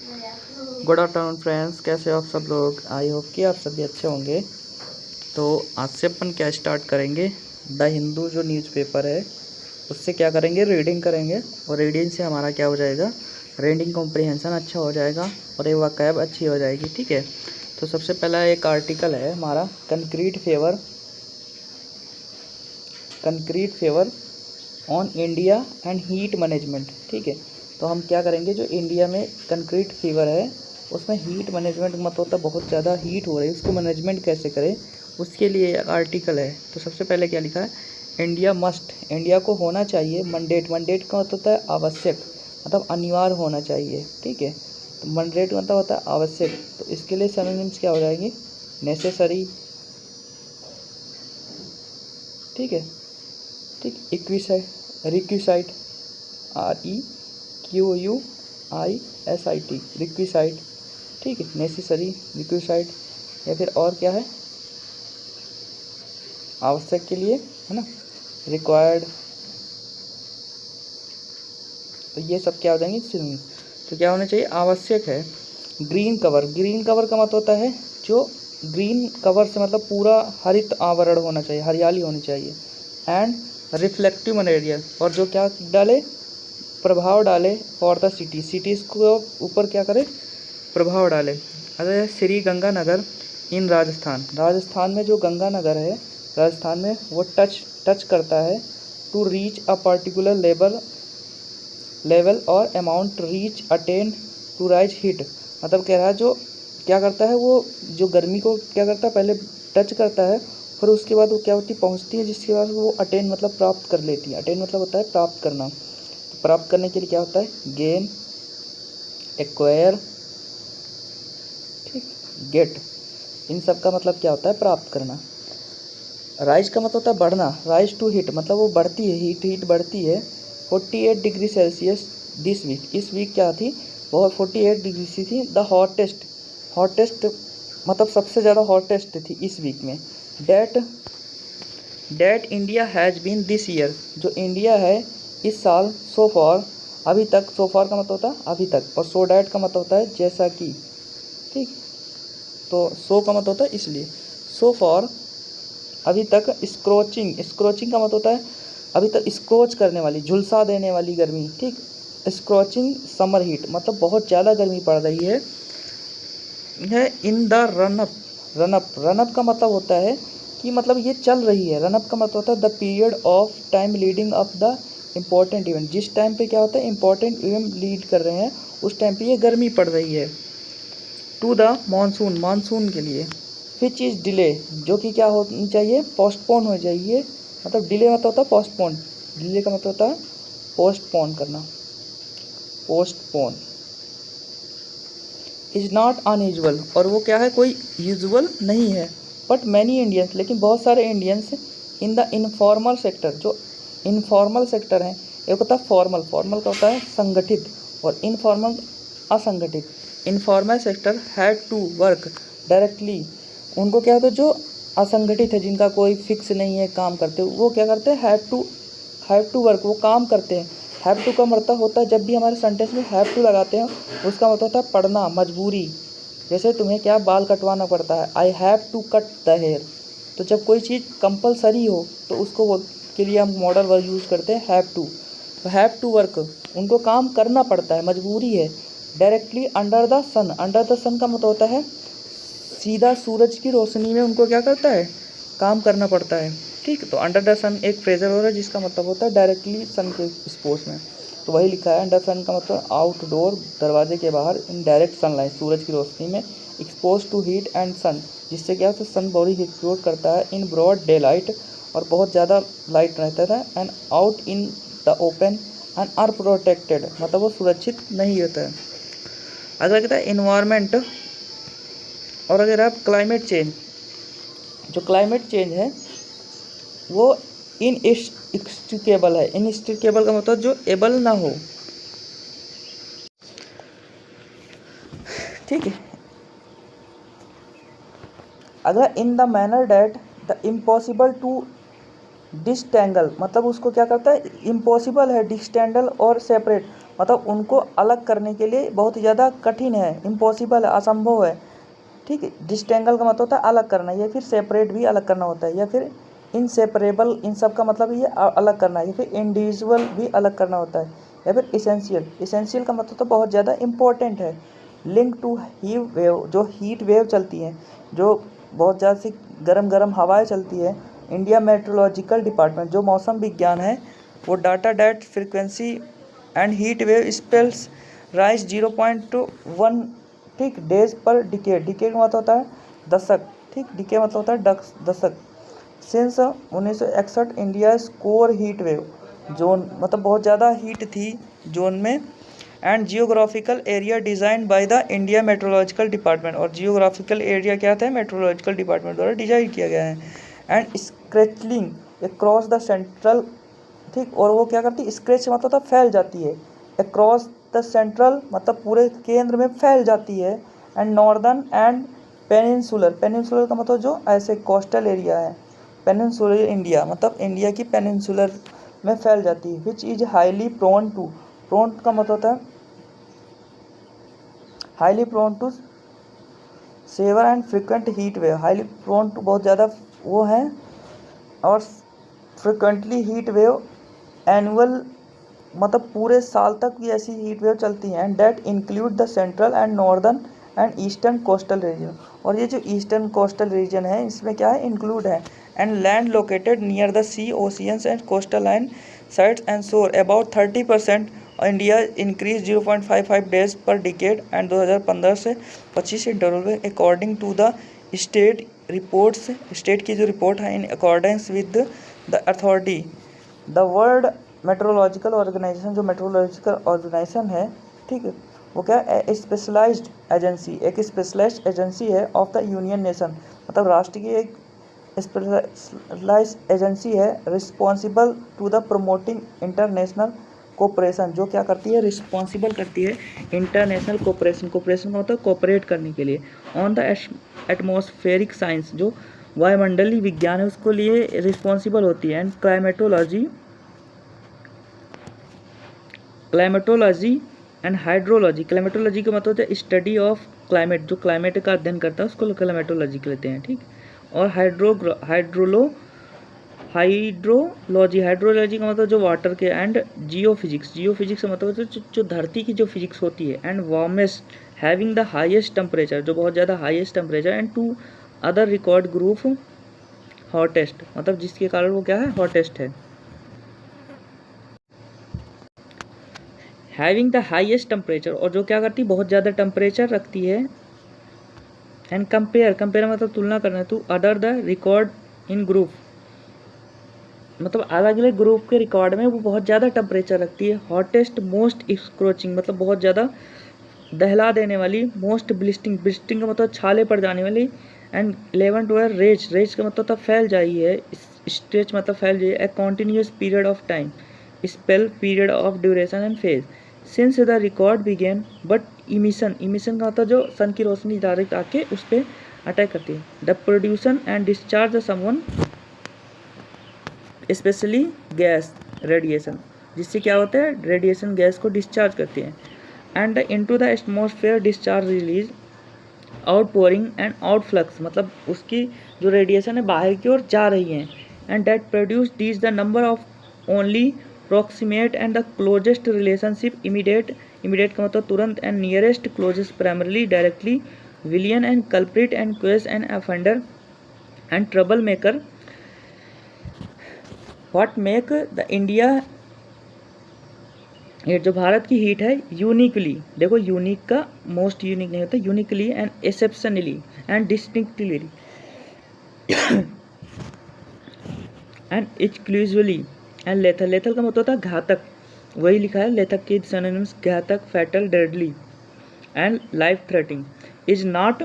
Good afternoon friends, कैसे हो आप सब लोग। आई होप कि आप सभी अच्छे होंगे। तो आज से अपन क्या स्टार्ट करेंगे, द हिंदू जो न्यूज़पेपर है उससे क्या करेंगे, रीडिंग करेंगे। और रीडिंग से हमारा क्या हो जाएगा, रीडिंग कॉम्प्रिहेंशन अच्छा हो जाएगा और एक वोकैब अच्छी हो जाएगी। ठीक है, तो सबसे पहला एक आर्टिकल है हमारा concrete favour on India and heat management. ठीक है, तो हम क्या करेंगे, जो इंडिया में कंक्रीट फीवर है उसमें हीट मैनेजमेंट मत होता, बहुत ज़्यादा हीट हो रही है, उसको मैनेजमेंट कैसे करें उसके लिए एक आर्टिकल है। तो सबसे पहले क्या लिखा है, इंडिया को होना चाहिए मंडेट का मतलब होता है आवश्यक, मतलब अनिवार्य होना चाहिए। ठीक है, तो मंडेट मतलब होता है आवश्यक, तो इसके लिए सिनोनिम्स क्या हो जाएंगे, नेसेसरी। ठीक है, ठीक, रिक्विसाइट, REQUISIT, रिक्विसाइट। ठीक है, नेसेसरी, रिक्विसाइट, या फिर और क्या है, आवश्यक के लिए है ना, रिक्वायर्ड। तो ये सब क्या हो जाएंगे सिनोनिम। तो क्या होना चाहिए, आवश्यक है। ग्रीन कवर का मतलब होता है, जो ग्रीन कवर से मतलब पूरा हरित आवरण होना चाहिए, हरियाली होनी चाहिए। एंड रिफ्लेक्टिव मटेरियल, और जो क्या डाले, प्रभाव डाले फॉर द सिटीज़ को ऊपर क्या करे, प्रभाव डाले। अरे श्री गंगानगर इन राजस्थान में जो गंगानगर है राजस्थान में, वो टच करता है to reach a particular level और amount reach attain to rise heat. मतलब कह रहा है, जो क्या करता है, वो जो गर्मी को क्या करता है, पहले टच करता है, फिर उसके बाद वो क्या होती, पहुंचती है, जिसके बाद वो अटेन मतलब प्राप्त कर लेती है। अटेन मतलब होता है प्राप्त करना। तो प्राप्त करने के लिए क्या होता है, गेन, एक्वायर, ठीक, गेट, इन सब का मतलब क्या होता है, प्राप्त करना। राइज का मतलब होता है बढ़ना, राइज टू हीट मतलब वो बढ़ती है, हीट बढ़ती है। 48 डिग्री सेल्सियस दिस वीक, इस वीक क्या थी, बहुत 48 डिग्री सी थी। द हॉटेस्ट मतलब सबसे ज़्यादा हॉटेस्ट थी इस वीक में। That India has been this year, जो इंडिया है इस साल, सो फॉर, अभी तक, सो फॉर का मतलब होता है अभी तक, और सो डैट का मतलब होता है जैसा कि। ठीक, तो सो का मतलब होता है इसलिए, सो फॉर अभी तक। स्क्रोचिंग का मतलब होता है अभी तक स्क्रोच करने वाली, झुलसा देने वाली गर्मी। ठीक, स्क्रोचिंग समर हीट मतलब बहुत ज़्यादा गर्मी पड़ रही है इन द रनअप का मतलब होता है कि मतलब ये चल रही है। रनअप का मतलब होता है the period of time leading up the important event, जिस टाइम पे क्या होता है, इंपॉर्टेंट इवेंट लीड कर रहे हैं, उस टाइम पे ये गर्मी पड़ रही है। टू द मानसून के लिए। विच इज़ डिले, जो कि क्या होनी चाहिए, पोस्टपोन हो जाइए। मतलब डिले मतलब होता है पोस्टपोन, डिले का मतलब होता है पोस्टपोन करना, पोस्टपोन। इज़ नॉट अनयूजुअल, और वो क्या है, कोई यूजुअल नहीं है। बट मैनी इंडियंस, लेकिन बहुत सारे Indians in the informal sector, जो इनफॉर्मल सेक्टर हैं, एक होता है फॉर्मल का होता है संगठित, और इनफॉर्मल असंगठित। Informal sector had to work directly, उनको क्या होता है, जो असंगठित है, जिनका कोई फिक्स नहीं है काम करते, वो क्या करते हैं, हैव टू वर्क, वो काम करते हैं। हैव टू का मतलब होता है, जब भी हमारे सेंटेंस में हैव टू लगाते हैं उसका मतलब होता है पढ़ना, मजबूरी। जैसे तुम्हें क्या बाल कटवाना पड़ता है, I have to cut the hair. तो जब कोई चीज़ कंपलसरी हो तो उसको वो के लिए हम मॉडल वर्ब यूज़ करते हैं हैव टू। तो हैव टू वर्क, उनको काम करना पड़ता है, मजबूरी है। डायरेक्टली अंडर द सन का मतलब होता है सीधा सूरज की रोशनी में उनको क्या करता है, काम करना पड़ता है। ठीक, तो अंडर द सन एक फ्रेजर हो रहा है जिसका मतलब होता है डायरेक्टली सन के स्पोर्ट्स में, तो वही लिखा है। अंडर सन का मतलब आउटडोर, दरवाजे के बाहर, इन डायरेक्ट सनलाइट, सूरज की रोशनी में, एक्सपोज टू हीट एंड सन, जिससे क्या होता है, सन बॉडी एक्सपोज करता है, इन ब्रॉड डे लाइट, और बहुत ज़्यादा लाइट रहता था, and out in the open and are protected, मतलब वो सुरक्षित नहीं होता है। अगला कहता है इन्वायरमेंट, और अगर आप क्लाइमेट चेंज, जो क्लाइमेट चेंज है वो इनएक्सट्रिकेबल है। इनएक्सट्रिकेबल का मतलब जो एबल ना हो। ठीक है, अगर in the manner that the impossible to disentangle, मतलब उसको क्या करता है, इम्पॉसिबल है डिस्टेंगल और सेपरेट, मतलब उनको अलग करने के लिए बहुत ही ज़्यादा कठिन है, इम्पॉसिबल है, असंभव है। ठीक है, डिस्टेंगल का मतलब होता है अलग करना, या फिर सेपरेट भी अलग करना होता है, या फिर इनसेपरेबल, इन सब का मतलब ये अलग करना है, या फिर इंडिविजुअल भी अलग करना होता है, या फिर इसेंशियल। इसेंशियल का मतलब तो बहुत ज़्यादा इम्पोर्टेंट है। लिंक टू हीट वेव, जो हीट वेव चलती हैं, जो बहुत ज़्यादा सी गर्म गर्म हवाएं चलती है। इंडिया मेट्रोलॉजिकल डिपार्टमेंट, जो मौसम विज्ञान है, वो data that frequency and heat wave spells rise 0.1, ठीक, डेज पर डिकेड। डिकेड का मतलब होता है दशक, ठीक, डिके मतलब होता है दशक। Since 1961 India core heat wave zone, मतलब बहुत ज़्यादा हीट थी जोन में। And geographical area design by the India meteorological department, और जियोग्राफिकल एरिया क्या था, मेट्रोलॉजिकल डिपार्टमेंट द्वारा डिजाइन किया गया है। And stretching across the central, ठीक, और वो क्या करती है, स्क्रेच मतलब होता है फैल जाती है, अक्रॉस द सेंट्रल मतलब पूरे केंद्र में फैल जाती है। And northern and peninsular, peninsular का मतलब जो ऐसे कोस्टल एरिया है, पेनिनसुलर इंडिया मतलब इंडिया की पेनिनसुलर में फैल जाती है। Which is highly prone to, prone का मतलब होता है highly prone to severe and frequent heat wave, highly prone to बहुत ज़्यादा वो है, और फ्रिक्वेंटली हीट वेव एनुअल मतलब पूरे साल तक भी ऐसी हीट वेव चलती हैं। And that include the central and northern and eastern coastal region, और ये जो ईस्टर्न कोस्टल रीजन है इसमें क्या है, इंक्लूड है। And land located near the sea, oceans and coastal line sites and shore about 30%। India increase 0.55 days per decade and 2015 से 25 interval में according to the state reports, state की जो report है, in accordance with the authority the world meteorological organisation, जो meteorological organisation है, ठीक है, वो क्या है, स्पेशलाइज्ड एजेंसी, एक स्पेशलाइज्ड एजेंसी है ऑफ द यूनियन नेशन, मतलब राष्ट्र की एक स्पेशलाइज्ड एजेंसी है, responsible to the promoting international cooperation, जो क्या करती है, रिस्पॉन्सिबल करती है इंटरनेशनल कोऑपरेशन, कोऑपरेशन का मतलब कोऑपरेट करने के लिए। ऑन द एटमॉस्फेरिक साइंस, जो वायुमंडलीय विज्ञान है उसको लिए रिस्पॉन्सिबल होती है। And climatology and hydrology, climatology का मतलब होता है स्टडी ऑफ क्लाइमेट, जो क्लाइमेट का अध्ययन करता है उसको क्लाइमेटोलॉजी कहते हैं, ठीक। और हाइड्रोलॉजी, हाइड्रोलॉजी का मतलब जो वाटर के। एंड जियोफिजिक्स, जियोफिजिक्स का मतलब होता है जो धरती की जो फिजिक्स होती है। And warmest having the highest temperature, जो बहुत ज़्यादा highest temperature. And to other record group hottest, मतलब जिसके कारण वो क्या है, हॉटेस्ट है। हैविंग द हाईएस्ट टेम्परेचर, और जो क्या करती है, बहुत ज़्यादा टेम्परेचर रखती है। एंड कंपेयर मतलब तुलना करना, to other the record in group, मतलब अलग अलग ग्रुप के रिकॉर्ड में वो बहुत ज़्यादा टेम्परेचर रखती है। हॉटेस्ट मोस्ट स्क्रोचिंग, मतलब बहुत ज़्यादा दहला देने वाली। मोस्ट ब्लिस्टिंग, ब्लिस्टिंग का मतलब छाले पड़ जाने वाली। एंड 11 टू रेज, रेज का मतलब तो फैल जाई है, स्ट्रेच मतलब फैल जाइए। A continuous period of time, spell period of duration and phase since the record began. But emission, emission का मतलब जो सन की रोशनी डायरेक्ट आके उस पर अटैक करती है। The production and discharge someone, especially gas radiation, जिससे क्या होता है, रेडिएशन गैस को डिस्चार्ज करती है। And into the atmosphere discharge release outpouring and outflux, मतलब उसकी जो रेडिएशन है बाहर की ओर जा रही है। And that produce these the number of only proximate and the closest relationship immediate, immediate का मतलब तुरंत। And nearest closest primarily directly villain and culprit and cause and offender and trouble maker. What make the India, ये जो भारत की heat है uniquely, देखो unique का मोस्ट यूनिक नहीं होता, uniquely and exceptionally and distinctly and exclusively and lethal, lethal का मतलब होता है घातक, वही लिखा है लेथक के सिनोनिम्स, घातक, fatal, deadly and life threatening. Is not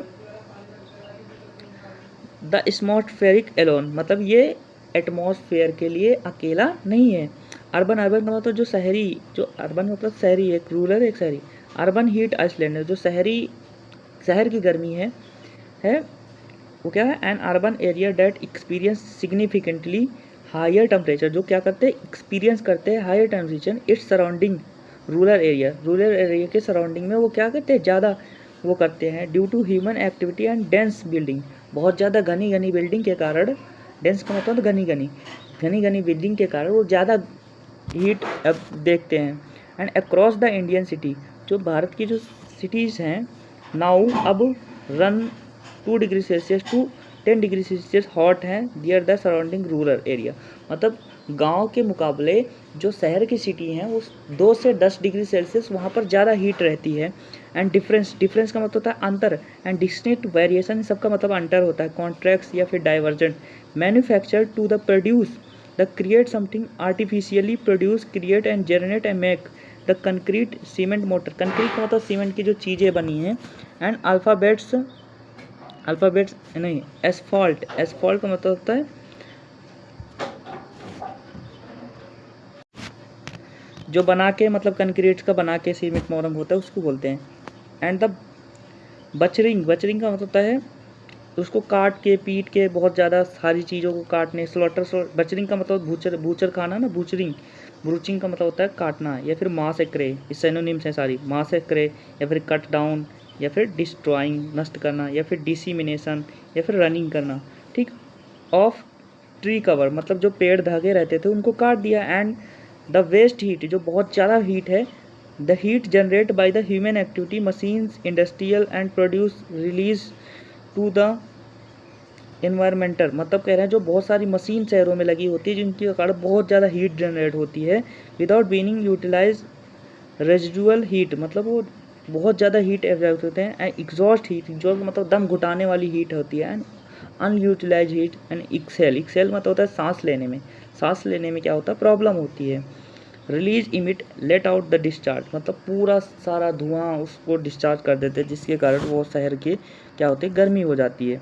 the atmospheric alone, मतलब ये एटमॉस्फेयर के लिए अकेला नहीं है। अर्बन, अर्बन का मतलब जो शहरी, जो अर्बन मतलब शहरी, एक रूरल एक शहरी। अर्बन हीट आइसलैंड है, जो शहरी, शहर की गर्मी है वो क्या है, an urban area that experience significantly higher temperature, जो क्या करते हैं, एक्सपीरियंस करते हैं higher temperature. Its surrounding rural area के सराउंडिंग में वो क्या करते हैं, ज़्यादा वो करते हैं due to human activity and dense building, बहुत ज़्यादा घनी घनी बिल्डिंग के कारण, डेंस का मतलब घनी घनी बिल्डिंग के कारण वो ज़्यादा हीट अब देखते हैं। And across the Indian city, जो भारत की जो सिटीज़ हैं नाउ अब run 2 degree Celsius to 10 degree Celsius hot हैं near the surrounding rural area, मतलब गांव के मुकाबले जो शहर की सिटी हैं वो 2 से 10 डिग्री सेल्सियस वहाँ पर ज़्यादा हीट रहती है। एंड डिफरेंस का मतलब होता है अंतर, एंड डिस्टिंक्ट वेरिएशन सबका मतलब अंतर होता है, कॉन्ट्रैक्ट्स या फिर divergent. Manufacture to the produce the create something artificially produce create and generate and make the concrete cement mortar, concrete का मतलब सीमेंट की जो चीज़ें बनी हैं। एंड अल्फ़ाबेट्स नहीं, एसफॉल्ट का मतलब होता है जो बना के, मतलब कंक्रीट का बना के सीमेंट मोरम होता है उसको बोलते हैं। एंड द बचरिंग का मतलब होता है उसको काट के पीट के बहुत ज़्यादा सारी चीज़ों को काटने, बचरिंग का मतलब बूचर खाना ना, ब्रूचिंग का मतलब होता है काटना, या फिर मासेक्रे, इस सिनोनिम्स हैं सारी, मासेक्रे या फिर कट डाउन या फिर डिस्ट्रॉइंग नष्ट करना, या फिर डिसिमिनेशन या फिर रनिंग करना, ठीक। ऑफ ट्री कवर मतलब जो पेड़ धागे रहते थे उनको काट दिया। एंड द वेस्ट हीट, जो बहुत ज़्यादा हीट है, the heat generate by the human activity machines industrial and produce release to the environmental, मतलब कह रहे हैं जो बहुत सारी मशीन शहरों में लगी होती है जिनके कारण बहुत ज़्यादा हीट जनरेट होती है without being utilise residual heat, मतलब वो बहुत ज़्यादा हीट एब्जॉर्ब होते हैं। एंड एग्जॉस्ट हीट, जो मतलब दम घुटाने वाली हीट होती है। And unutilise heat and excess मतलब होता है सांस लेने में क्या होता है प्रॉब्लम होती है। Release emit let out the discharge, मतलब पूरा सारा धुआं उसको डिस्चार्ज कर देते हैं जिसके कारण वो शहर के क्या होते हैं गर्मी हो जाती है।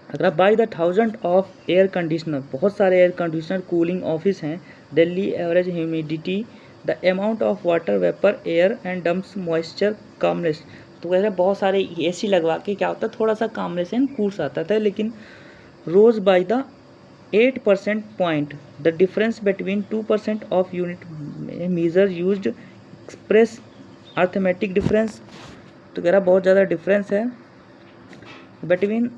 अगर by the 1000 of air conditioner, बहुत सारे एयर कंडीशनर कूलिंग ऑफिस हैं। Delhi average humidity the amount of water vapour air and dumps moisture calmness, तो कह रहे बहुत सारे एसी लगवा के क्या होता है थोड़ा सा कामनेस एंड कूल्स आता था, लेकिन rose by the 8% point the difference between 2% of unit measure used express arithmetic difference, तो कह रहा बहुत ज़्यादा डिफरेंस है बिटवीन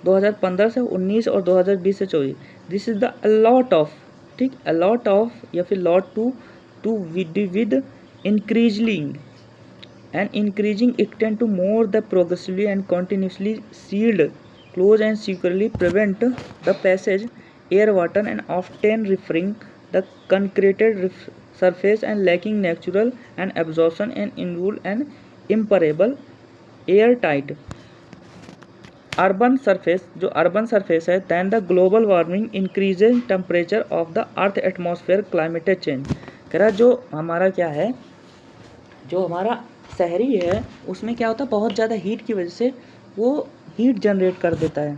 2015 से 19 और 2020 से 24। This is the a lot of, ठीक, अलॉट ऑफ या फिर lot to with increasing and increasing extent to more the progressively and continuously sealed close and securely prevent the passage air water and often referring the concreted surface and lacking natural and absorption and involve and impermeable airtight urban surface, जो urban surface है, then the global warming increasing temperature of the earth atmosphere climate change। कह रहा जो हमारा क्या है, जो हमारा शहरी है उसमें क्या होता है बहुत ज़्यादा हीट की वजह से वो हीट जनरेट कर देता है।